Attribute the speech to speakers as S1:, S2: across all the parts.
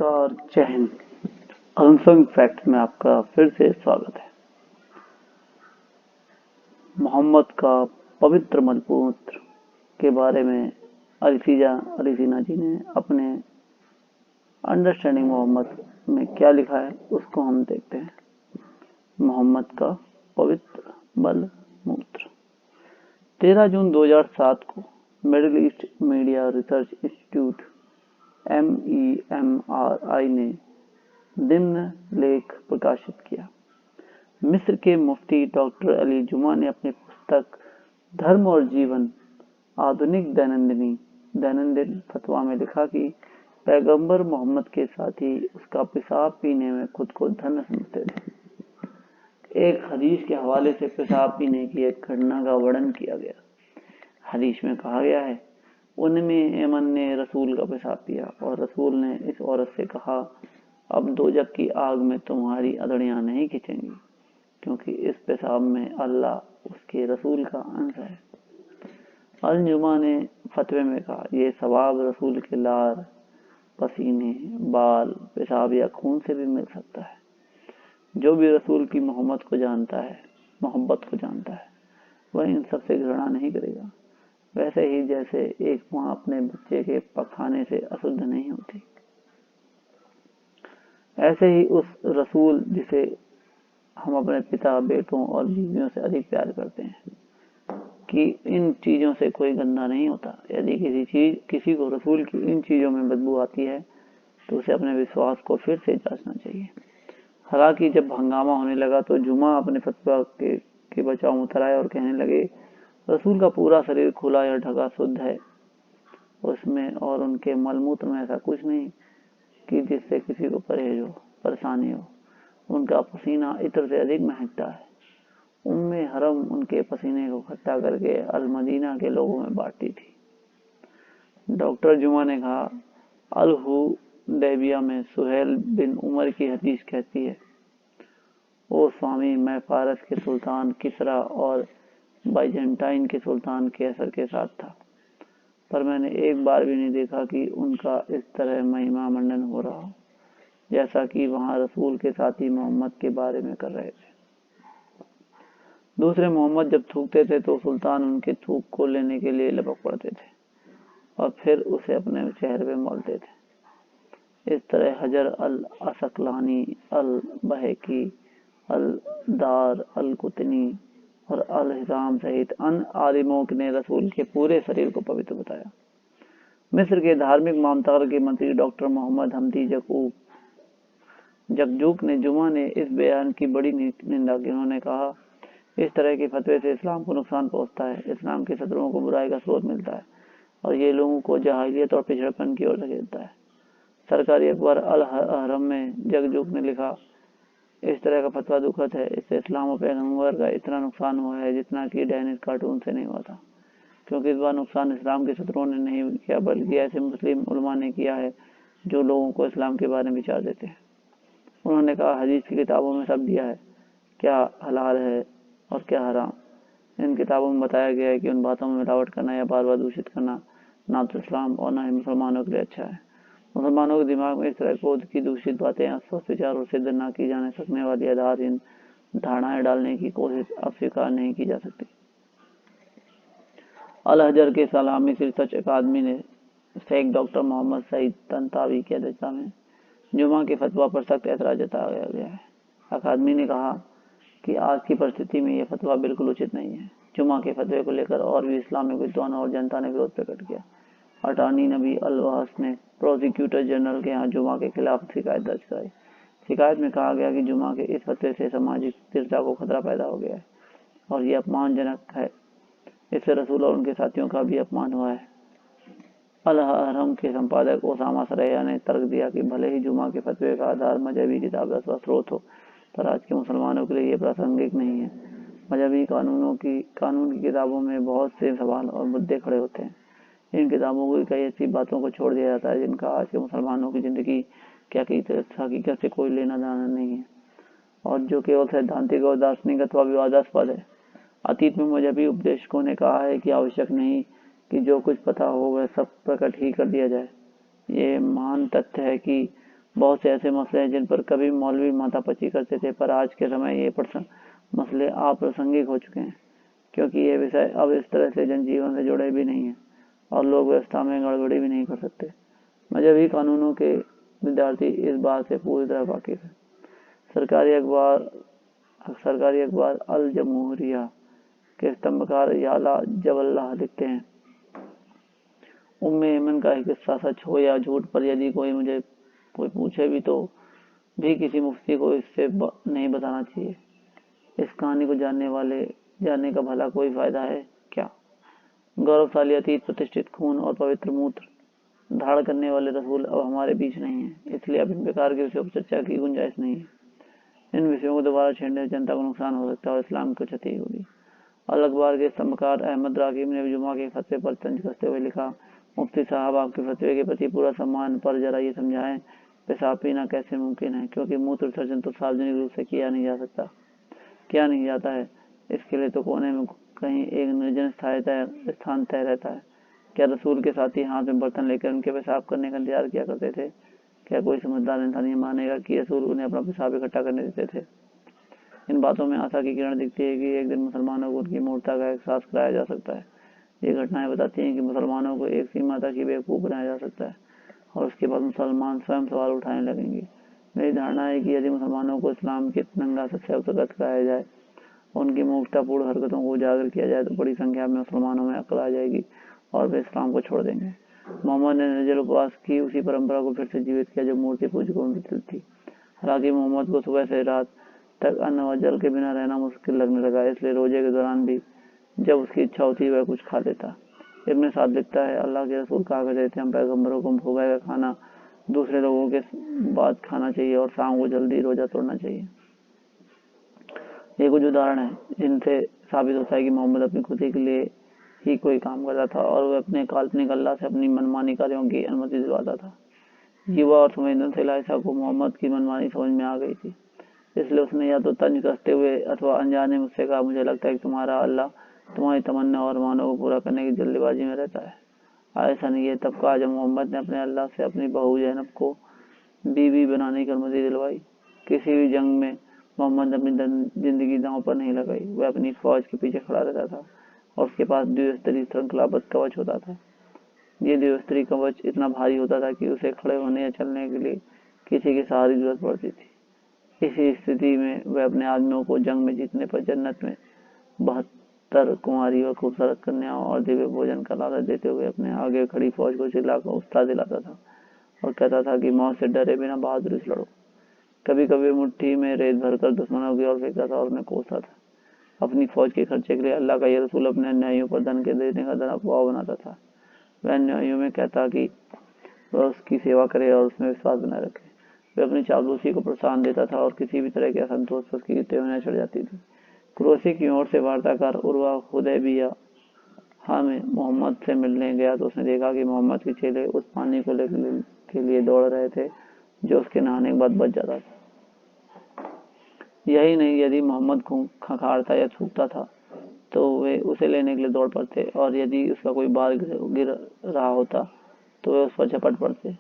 S1: नमस्कार, जय Hind. Unsung fact में आपका फिर से स्वागत है। मोहम्मद का पवित्र मलपुत्र के बारे में अलीसीना जी ने अपने अंडरस्टैंडिंग मोहम्मद में क्या लिखा है उसको हम देखते हैं। मोहम्मद का पवित्र मलमूत्र 13 जून 2007 को middle east media research institute MEMRI ने निम्न लेख प्रकाशित किया। मिस्र के मुफ्ती डॉक्टर अली जुमा ने अपनी पुस्तक धर्म और जीवन आधुनिक दैनंदिन फतवा में लिखा कि पैगंबर मोहम्मद के साथी उसका पेशाब पीने में खुद को धन्य समझते थे। एक हदीस के हवाले से पेशाब पीने की एक घटना का वर्णन किया गया। हदीस में कहा गया है, उनमें एमन ने रसूल का पेशाब पिया और रसूल ने इस औरत से कहा, अब दोजख की आग में तुम्हारी अदड़ियां नहीं खींचेंगी, क्योंकि इस पेशाब में अल्लाह उसके रसूल का अंश है। अल जुमा ने फतवे में कहा, ये सवाब रसूल के लार, पसीने, बाल, पेशाब या खून से भी मिल सकता है। जो भी रसूल की मोहब्बत को जानता है, वह इन सबसे घृणा नहीं करेगा। वैसे ही जैसे एक माँ अपने बच्चे के पखाने से अशुद्ध नहीं होती, ऐसे ही उस रसूल जिसे हम अपने पिता, बेटों और बीवियों से अधिक प्यार करते हैं, कि इन चीजों से कोई गंदा नहीं होता। यदि किसी को रसूल की इन चीजों में बदबू आती है तो उसे अपने विश्वास को फिर से जांचना चाहिए। हालांकि जब हंगामा होने लगा तो जुमा अपने फतवा के बचाव में उतर आए और कहने लगे, रसूल का पूरा शरीर खुला या ढका शुद्ध है, उसमें और उनके मलमूत्र में ऐसा कुछ नहीं कि जिससे किसी को परहेज हो, परेशानी हो। उनका पसीना इत्र से अधिक महकता है। उम्मे हरम उनके पसीने को इकट्ठा करके अल मदीना के लोगों में बांटती थी। डॉक्टर जुमा ने कहा, अल हुदैबिया में सुहेल बिन उमर की हदीस कहती है, ओ स्वामी, मैं फारस के सुल्तान किसरा और बाइजेंटाइन के सुल्तान कैसर के साथ था, पर मैंने एक बार भी नहीं देखा कि उनका इस तरह महिमा मंडन हो रहा हो जैसा कि वहां रसूल के साथी मोहम्मद के बारे में कर रहे थे। दूसरे मोहम्मद जब थूकते थे तो सुल्तान उनके थूक को लेने के लिए लपक पड़ते थे और फिर उसे अपने चेहरे पे मलते थे। इस तरह हजर अल असकलानी, अल बहकी, अल दार अल कुतनी और अल हिजाम सहित अन्य आलिमों ने रसूल के पूरे शरीर को पवित्र बताया। मिस्र के धार्मिक मामलात के मंत्री डॉक्टर मोहम्मद हमदी जगजूक ने जुमा ने इस बयान की बड़ी निंदा की। उन्होंने कहा, इस तरह के फतवे से इस्लाम को नुकसान पहुंचता है, इस्लाम के शत्रुओं को बुराई का स्रोत मिलता है और ये लोगों को जहालियत और पिछड़पन की ओर धकेलता है। सरकारी अखबार अल अहरम में जगजूक ने लिखा, इस तरह का फतवा दुखद है। इससे इस्लाम और पैगंबर का इतना नुकसान हुआ है जितना कि डैनिश कार्टून से नहीं हुआ था, क्योंकि इस बार नुकसान इस्लाम के शत्रुओं ने नहीं किया बल्कि ऐसे मुस्लिम उलमा ने किया है जो लोगों को इस्लाम के बारे में विचार देते हैं। उन्होंने कहा, हदीस की किताबों में सब दिया है, क्या हलाल है और क्या हराम। इन किताबों में बताया गया है कि उन बातों में मिलावट करना या बार बार दूषित करना ना तो इस्लाम और ना ही मुसलमानों के लिए अच्छा है। मुसलमानों के दिमाग में इस तरह की दूषित बातें अस्वस्थ विचार और सिद्ध न की जाने सकने वाली आधारहीन धारणाएं डालने की कोशिश अब स्वीकार नहीं की जा सकती। अल हजर के सलामी रिसर्च अकादमी ने शेख डॉक्टर मोहम्मद सईद तंतावी की अध्यक्षता में जुमा के फतवा पर सख्त एतराज जताया गया है। अकादमी ने कहा कि आज की परिस्थिति में यह फतवा बिल्कुल उचित नहीं है। जुमा के फतवे को लेकर और भी इस्लामिक विद्वानों और जनता ने विरोध प्रकट किया। अटॉर्नी नबी अल वहस ने प्रोसिक्यूटर जनरल के यहाँ जुमा के खिलाफ शिकायत दर्ज कराई। शिकायत में कहा गया कि जुमा के इस फतवे से सामाजिक स्थिरता को खतरा पैदा हो गया है और ये अपमानजनक है। इससे रसूल और उनके साथियों का भी अपमान हुआ है। अल अहरम के संपादक ओसामा सरैया ने तर्क दिया कि भले ही जुमा के फतवे का आधार मजहबी किताब अथवा स्रोत हो, पर आज के मुसलमानों के लिए ये प्रासंगिक नहीं है। मजहबी कानून की किताबों में बहुत से सवाल और मुद्दे खड़े होते हैं। इन किताबों की कई ऐसी बातों को छोड़ दिया जाता है जिनका आज के मुसलमानों की जिंदगी की हकीकत से कोई लेना देना नहीं है और जो केवल सैद्धांतिक और दार्शनिक अथवा विवादास्पद है। अतीत में मजहबी उपदेशकों ने कहा है कि आवश्यक नहीं कि जो कुछ पता हो वह सब प्रकट ही कर दिया जाए। ये महान तथ्य है कि बहुत से ऐसे मसले हैं जिन पर कभी मौलवी माथापच्ची करते थे, पर आज के समय ये मसले अप्रासंगिक हो चुके हैं, क्योंकि ये विषय अब इस तरह से जनजीवन से जुड़े भी नहीं है और लोग व्यवस्था में गड़बड़ी भी नहीं कर सकते। मजहबी कानूनों के विद्यार्थी इस बात से पूरी तरह वाकिफ है। सरकारी अखबार अल जमहूरिया के स्तंभकार याला जबल्लाह लिखते हैं, उम्मे ऐमन का एक किस्सा सच हो या झूठ, पर यदि कोई पूछे भी तो भी किसी मुफ्ती को इससे नहीं बताना चाहिए। इस कहानी को जानने का भला कोई फायदा है क्या? गौरवशाली अतीत, प्रतिष्ठित खून और पवित्र मूत्र धारण करने वाले रसूल अब हमारे बीच नहीं है, इसलिए अब इन प्रकार के विषयों पर चर्चा की गुंजाइश नहीं है। इन विषयों को दोबारा छेड़ने से जनता को नुकसान हो सकता है और इस्लाम को क्षति होगी। अल अखबार के स्तंभकार अहमद राकीब ने जुमा के फतवे पर तंज कसते हुए लिखा, मुफ्ती साहब, आपके फतवे के प्रति पूरा सम्मान, पर जरा ये समझाएं पेशाब पीना कैसे मुमकिन है, क्योंकि मूत्र विसर्जन तो सार्वजनिक रूप से किया नहीं जाता है। इसके लिए तो कोने में कहीं एक निर्जन स्थान तय रहता है। क्या रसूल के साथी हाथ में बर्तन लेकर उनके पेशाब करने का इंतजार किया करते थे? क्या कोई समझदार इंसान ये मानेगा कि रसूल उन्हें अपना पेशाब इकट्ठा करने देते थे? इन बातों में आशा की किरण दिखती है कि एक दिन मुसलमानों को उनकी मूर्खता का एहसास कराया जा सकता है। ये घटनाएं बताती हैं कि मुसलमानों को एक सीमा तक ही बेवकूफ बनाया जा सकता है और उसके बाद मुसलमान स्वयं सवाल उठाने लगेंगे। मेरी धारणा है कि यदि मुसलमानों को इस्लाम के नंगा सच्चाई अवगत कराया जाए और उनकी मूर्खतापूर्ण हरकतों को उजागर किया जाए तो बड़ी संख्या में मुसलमानों में अक्ल आ जाएगी और वे इस्लाम को छोड़ देंगे। मोहम्मद ने निर्जल उपवास की उसी परंपरा को फिर से जीवित किया जो मूर्ति पूजकों की थी। हालांकि मोहम्मद को सुबह से रात तक अन्न व जल के बिना रहना मुश्किल लगने लगा, इसलिए रोजे के दौरान भी जब उसकी इच्छा होती वह कुछ खा लेता। इब्न साद लिखता है, अल्लाह के रसूल कहा करते थे, हम पैगम्बरों को सुबह का खाना दूसरे लोगों के बाद खाना चाहिए और शाम को जल्दी रोजा तोड़ना चाहिए। ये कुछ उदाहरण है जिनसे साबित होता है कि मोहम्मद अपनी खुशी के लिए ही कोई काम करता था और वह अपने काल्पनिक अल्लाह से अपनी मनमानी कार्यों की अनुमति दिलवाता था। युवा और संवेदनशील आयशा को मोहम्मद की मनमानी समझ में आ गई थी, इसलिए उसने या तो तंज कसते हुए अथवा अनजाने मुझसे कहा, मुझे लगता है कि तुम्हारा अल्लाह तुम्हारी तमन्ना और मानों को पूरा करने की जल्दबाजी में रहता है। आयशा ने यह तब कहा जब मोहम्मद ने अपने अल्लाह से अपनी बहू जैनब को बीवी बनाने की अनुमति दिलवाई। किसी भी जंग में मोहम्मद ने अपनी जिंदगी दांव पर नहीं लगाई। वह अपनी फौज के पीछे खड़ा रहता था और उसके पास द्विस्तरीय श्रृंखलाबद्ध कवच होता था। ये द्विस्तरीय कवच इतना भारी होता था कि उसे खड़े होने या चलने के लिए किसी के सहारे की जरूरत पड़ती थी। इसी स्थिति में वह अपने आदमियों को जंग में जीतने पर जन्नत में 72 कुंवारियों, खूबसूरत कन्याओं और दिव्य भोजन का लालच देते हुए अपने आगे खड़ी फौज को चिल्लाकर उत्साह दिलाता था और कहता था कि मौत से डरे बिना बहादुरी से लड़ो। कभी कभी मुट्ठी में रेत भरकर दुश्मनों की ओर फेंकता था और उन्हें कोसता था। अपनी फौज के खर्चे के लिए अल्लाह का यह रसूल अपने अन्यायियों पर धन के देने का दबाव बनाता था। वह अन्यायियों में कहता कि वह उसकी सेवा करे और उसमें विश्वास बनाए रखे। वह अपनी चापलूसी को प्रोत्साहन देता था और किसी भी तरह के असंतोष पर उसकी गिरफ्तारी चढ़ जाती थी। कुरैशी की ओर से वार्ताकार उर्वा हुदैबिया में मोहम्मद से मिलने गया तो उसने देखा कि मोहम्मद के चेले उस पानी को लेने के लिए दौड़ रहे थे जो उसके नहाने के बाद बच जाता था। यही नहीं, यदि मोहम्मद खंखारता या थूकता था तो वे उसे लेने के लिए दौड़ पड़ते और यदि उसका कोई बाल गिर रहा होता तो वे उस पर झपट पड़ते।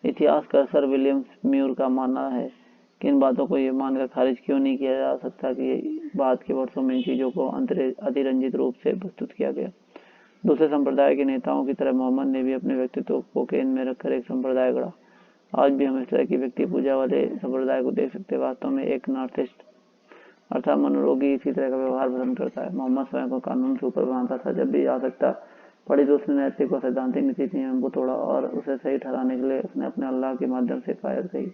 S1: इतिहासकार सर विलियम म्यूर का मानना है कि इन बातों को ये मानकर खारिज क्यों नहीं किया जा सकता कि बाद के वर्षों में इन चीजों को अतिरंजित रूप से प्रस्तुत किया गया। दूसरे संप्रदाय के नेताओं की तरह मोहम्मद ने भी अपने व्यक्तित्व को केंद्र में रखकर एक संप्रदाय गढ़ा। आज भी हम इस तरह की व्यक्ति पूजा वाले संप्रदाय को देख सकते हैं। वास्तव में एक नार्सिसिस्ट अर्थात मनोरोगी इसी तरह का व्यवहार पसंद करता है। मोहम्मद स्वयं को कानून के ऊपर बनाता था। जब भी आवश्यकता पड़ी तो उसने नैतिक और सैद्धांतिक नीति नियम को तोड़ा और उसे सही ठहराने के लिए उसने अपने अल्लाह के माध्यम से कायद कही।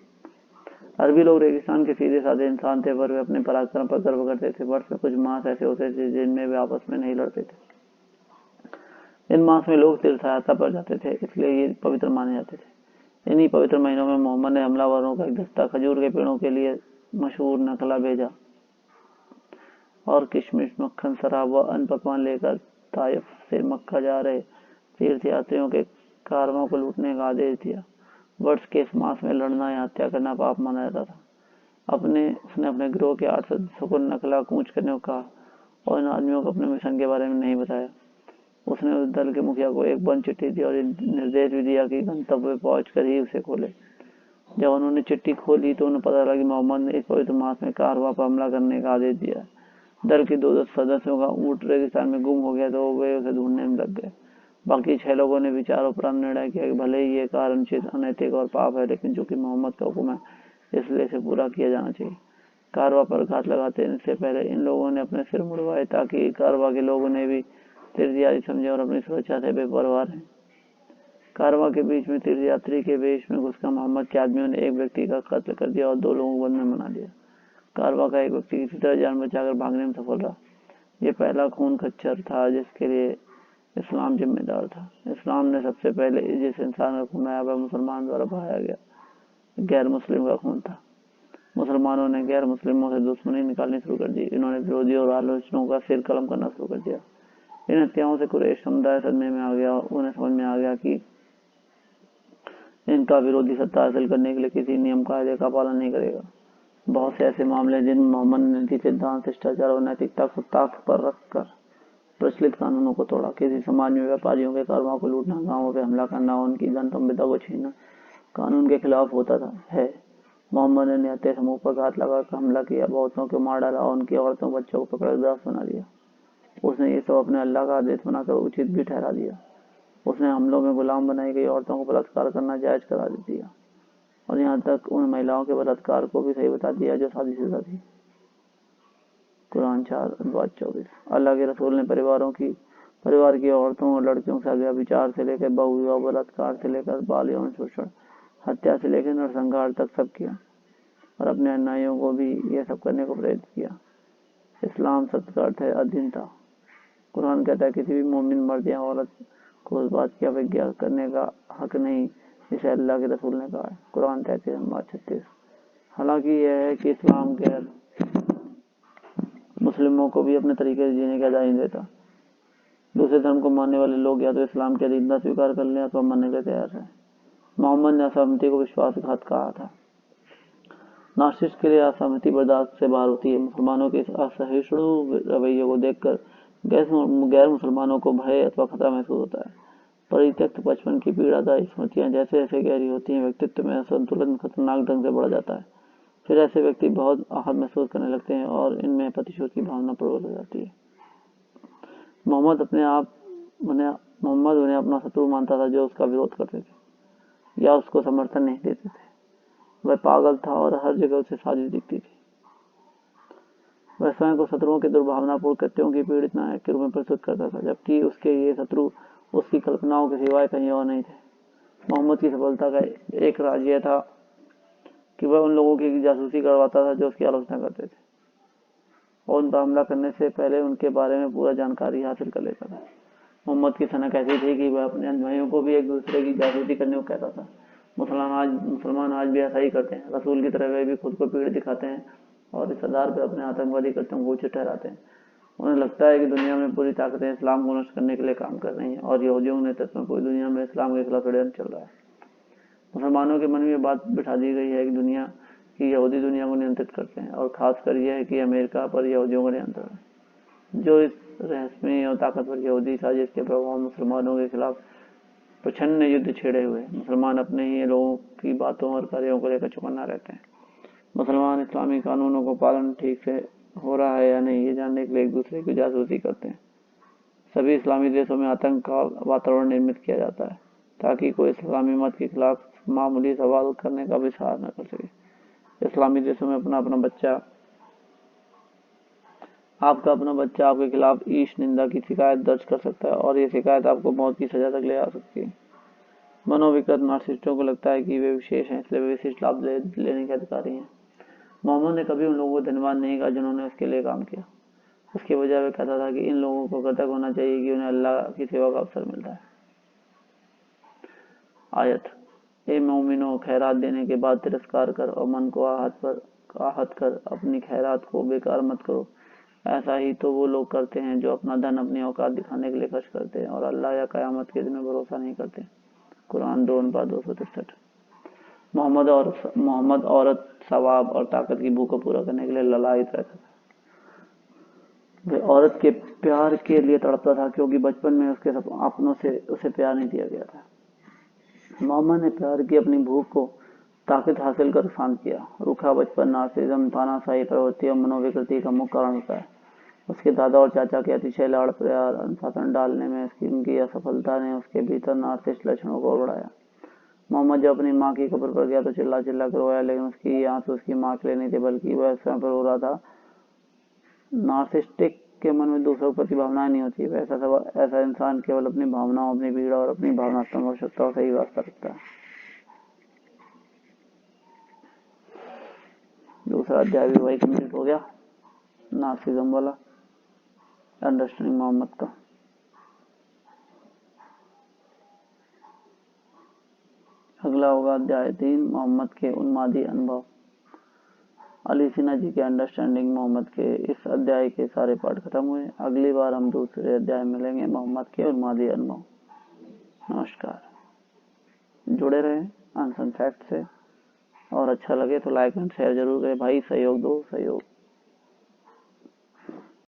S1: अरबी लोग रेगिस्तान के सीधे साधे इंसान थे, पर वे अपने पराक्रम पर गर्व करते थे। वर्ष में कुछ मास ऐसे होते थे जिनमें वे आपस में नहीं लड़ते थे। इन मास में लोग तीर्थयात्रा पर जाते थे, इसलिए ये पवित्र माने जाते थे। इन्हीं पवित्र महीनों में मोहम्मद ने हमलावरों का एक दस्ता खजूर के पेड़ों के लिए मशहूर नकला भेजा और किशमिश, मक्खन, शराब व अन्य पकवान लेकर ताइफ से मक्का जा रहे तीर्थयात्रियों के कारवां को लूटने का आदेश दिया। वर्ष के इस मास में लड़ना या हत्या करना पाप माना जाता था। उसने अपने गिरोह के 8 सदस्यों को नकला कूच करने को कहा और इन आदमियों को अपने मिशन के बारे में नहीं बताया। उसने उस दल के मुखिया को एक बंद चिट्ठी दी और निर्देश भी दिया कि गंतव्य पहुंच कर ही उसे खोले। जब उन्होंने चिट्ठी खोली तो उन्हें पता लगा कि मोहम्मद ने इस पवित्र मास में कारवा पर हमला करने का आदेश दिया। दल के 2 सदस्यों का ऊँट रेगिस्तान में गुम हो गया तो वे उसे ढूंढने में लग गए। बाकी 6 लोगों ने विचारोपरांत निर्णय किया कि भले ही ये कार्य अनुचित, अनैतिक और पाप है, लेकिन चूंकि मोहम्मद का हुक्म है इसलिए इसे पूरा किया जाना चाहिए। कारवा पर घात लगाते से पहले इन लोगों ने अपने सिर मुड़वाए ताकि कारवा के लोगों ने भी तीर्थयात्री समझे और अपनी सुरक्षा से बेपरवाह रहे। कारवा के बीच में तीर्थयात्री के वेश में घुसकर मोहम्मद के आदमियों ने एक व्यक्ति का कत्ल कर दिया और 2 लोगों को बंद में बना लिया। कारवा का एक व्यक्ति किसी तरह जान बचाकर भागने में सफल रहा। यह पहला खून खच्चर था जिसके लिए इस्लाम जिम्मेदार था। इस्लाम ने सबसे पहले जिस इंसान का खून आया वह मुसलमान द्वारा बहाया गया गैर मुस्लिम का खून था। मुसलमानों ने गैर मुस्लिमों से दुश्मनी निकालनी शुरू कर दी। इन्होंने विरोधियों और आलोचकों का सिर कलम करना शुरू कर दिया। इन हत्याओं से कुरैश समुदाय सदमे में आ गया। उन्हें समझ में आ गया कि इनका विरोधी सत्ता हासिल करने के लिए किसी नियम कायदे का पालन नहीं करेगा। बहुत से ऐसे मामले जिनमें मोहम्मद ने नीति, सिद्धांत, शिष्टाचार और नैतिकता को ताक पर रखकर प्रचलित कानूनों को तोड़ा। किसी समाज में व्यापारियों के कारोबार को लूटना, गांवों पे हमला करना, उनकी धन संपदा को छीनना कानून के खिलाफ होता था है। मोहम्मद ने निहत्थे समूह पर घात लगाकर हमला किया, बहुतों को मार डाला, उनकी औरतों बच्चों को पकड़ दास बना लिया। उसने ये सब अपने अल्लाह का आदेश बनाकर उचित भी ठहरा दिया। उसने हमलों में गुलाम बनाई गई औरतों को बलात्कार करना जायज करा दिया और यहाँ तक उन महिलाओं के बलात्कार को भी सही बता दिया जो शादीशुदा थी। कुरान 4:24। अल्लाह के रसूल ने परिवार की औरतों और लड़कियों से व्यभिचार से लेकर बहुविवाह, बलात्कार से लेकर बाल यौन शोषण, हत्या से लेकर नरसंहार तक सब किया और अपने अन्यायियों को भी यह सब करने को प्रेरित किया। इस्लाम शब्द का अर्थ है अधीनता। कुरान कहता है किसी भी मोमिन मर्द या औरत को उस बात की अवज्ञा करने का हक नहीं जिसे अल्लाह के रसूल ने कहा है। कुरान 33:36। हालांकि यह है कि इस्लाम गैर मुस्लिमों को भी अपने तरीके से जीने की आजादी देता। दूसरे धर्म को मानने वाले लोग या तो इस्लाम की अधीनता स्वीकार कर लें अथवा मानने के लिए तैयार है। मोहम्मद ने असहमति को विश्वासघात कहा था। नास्तिक के लिए असहमति बर्दाश्त से बाहर होती है। मुसलमानों के इस असहिष्णु रवैये को देखकर गैर मुसलमानों को भय अथवा खतरा महसूस होता है। परित्यक्त बचपन की पीड़ादायी स्मृतियां जैसे जैसे गहरी होती हैं, व्यक्तित्व में असंतुलन खतरनाक ढंग से बढ़ जाता है। फिर ऐसे व्यक्ति बहुत आहत महसूस करने लगते हैं और इनमें प्रतिशोध की भावना प्रबल हो जाती है। मोहम्मद उन्हें अपना शत्रु मानता था जो उसका विरोध करते थे या उसको समर्थन नहीं देते थे। वह पागल था और हर जगह उसे साजिश दिखती थी। वह स्वयं को शत्रुओं के दुर्भावनापूर्ण कृत्यों की पीड़ित नायक के रूप में प्रस्तुत करता था, जबकि उसके ये शत्रु उसकी कल्पनाओं के सिवाय कहीं और नहीं थे। मोहम्मद की सफलता का एक राज यह था कि वह उन लोगों की जासूसी करवाता था जो उसकी आलोचना करते थे और उन पर हमला करने से पहले उनके बारे में पूरा जानकारी हासिल कर लेता था। मोहम्मद की सनक ऐसी थी कि वह अपने अनुयायियों को भी एक दूसरे की जासूसी करने को कहता था। मुसलमान आज भी ऐसा ही करते हैं। रसूल की तरह वे भी खुद को पीड़ दिखाते हैं और इस आधार पर अपने आतंकवादी कृत्यों को उचित ठहराते हैं। उन्हें लगता है कि दुनिया में पूरी ताकतें इस्लाम को नष्ट करने के लिए काम कर रही हैं और यहूदियों के नेतृत्व में पूरी दुनिया में इस्लाम के खिलाफ षड्यंत्र चल रहा है। मुसलमानों के मन में बात बिठा दी गई है कि यहूदी दुनिया को नियंत्रित करते हैं और खासकर यह है कि अमेरिका पर यहूदियों का नियंत्रण है। जो इस रहस्यमयी और ताकतवर यहूदी साजिश के प्रभाव मुसलमानों के खिलाफ प्रचंड युद्ध छेड़े हुए। मुसलमान अपने ही लोगों की बातों और कार्यों को लेकर चौकन्ना रहते हैं। मुसलमान इस्लामी कानूनों को पालन ठीक से हो रहा है या नहीं ये जानने के लिए एक दूसरे की जासूसी करते हैं। सभी इस्लामी देशों में आतंक का वातावरण निर्मित किया जाता है ताकि कोई इस्लामी मत के खिलाफ मामूली सवाल करने का भी साहस न कर सके। इस्लामी देशों में आपका अपना बच्चा आपके खिलाफ ईश निंदा की शिकायत दर्ज कर सकता है और ये शिकायत आपको मौत की सजा तक ले आ सकती है। मनोविकृत नार्सिसिस्टों को लगता है कि वे विशेष हैं, इसलिए वे विशिष्ट लाभ लेने के अधिकारी हैं। मोहम्मद ने कभी उन लोगों को धन्यवाद नहीं कहा जिन्होंने उसके लिए काम किया। उसके बजाय वह कहता था कि इन लोगों को कृतज्ञ होना चाहिए कि उन्हें अल्लाह की सेवा का अवसर मिलता है। आयत: ए मोमिनो, खैरात देने के बाद तिरस्कार कर और मन को आहत कर अपनी खैरात को बेकार मत करो। ऐसा ही तो वो लोग करते हैं जो अपना धन अपनी औकात दिखाने के लिए खर्च करते हैं और अल्लाह या कयामत के दिन में भरोसा नहीं करते। कुरान 2:263। मोहम्मद औरत, सवाब और ताकत की भूख को पूरा करने के लिए ललायित रहता था। वह औरत के प्यार के लिए तड़पता था क्योंकि बचपन में उसके अपनों से उसे प्यार नहीं दिया गया था। मोहम्मद ने प्यार की अपनी भूख को ताकत हासिल कर शांत किया। रूखा बचपन नार्सिसिज्म तानाशाही प्रवृत्ति और मनोविकृति का मुख्य कारण होता है। उसके दादा और चाचा के अतिशय लाड़ प्यार अनुशासन डालने में उनकी असफलता ने उसके भीतर नार्सिसिस्ट लक्षणों को और बढ़ाया। मोहम्मद जब अपनी माँ की कब्र पर गया तो चिल्ला चिल्ला कर रोया, लेकिन उसकी आंसू उसकी माँ के लिए नहीं थे बल्कि वह स्वयं पर रो रहा था। नार्सिसिस्टिक के मन में दूसरों के प्रति भावनाएं नहीं होती। ऐसा इंसान केवल अपनी भावनाओं, अपनी पीड़ा और अपनी भावनात्मक आवश्यकताओं से ही वास्ता रखता है। दूसरा अध्याय भी वही कंप्लीट हो गया, नार्सिसिज्म वाला, अंडरस्टैंडिंग मोहम्मद का। अगला होगा अध्याय 3, मोहम्मद के उन्मादी अनुभव। अली सिन्हा जी के अंडरस्टैंडिंग मोहम्मद के इस अध्याय के सारे पाठ खत्म हुए। अगली बार हम दूसरे अध्याय में मिलेंगे, मोहम्मद के उन्मादी अनुभव। नमस्कार, जुड़े रहें अनसन फैक्ट से, और अच्छा लगे तो लाइक एंड शेयर जरूर करें भाई। सहयोग दो, सहयोग।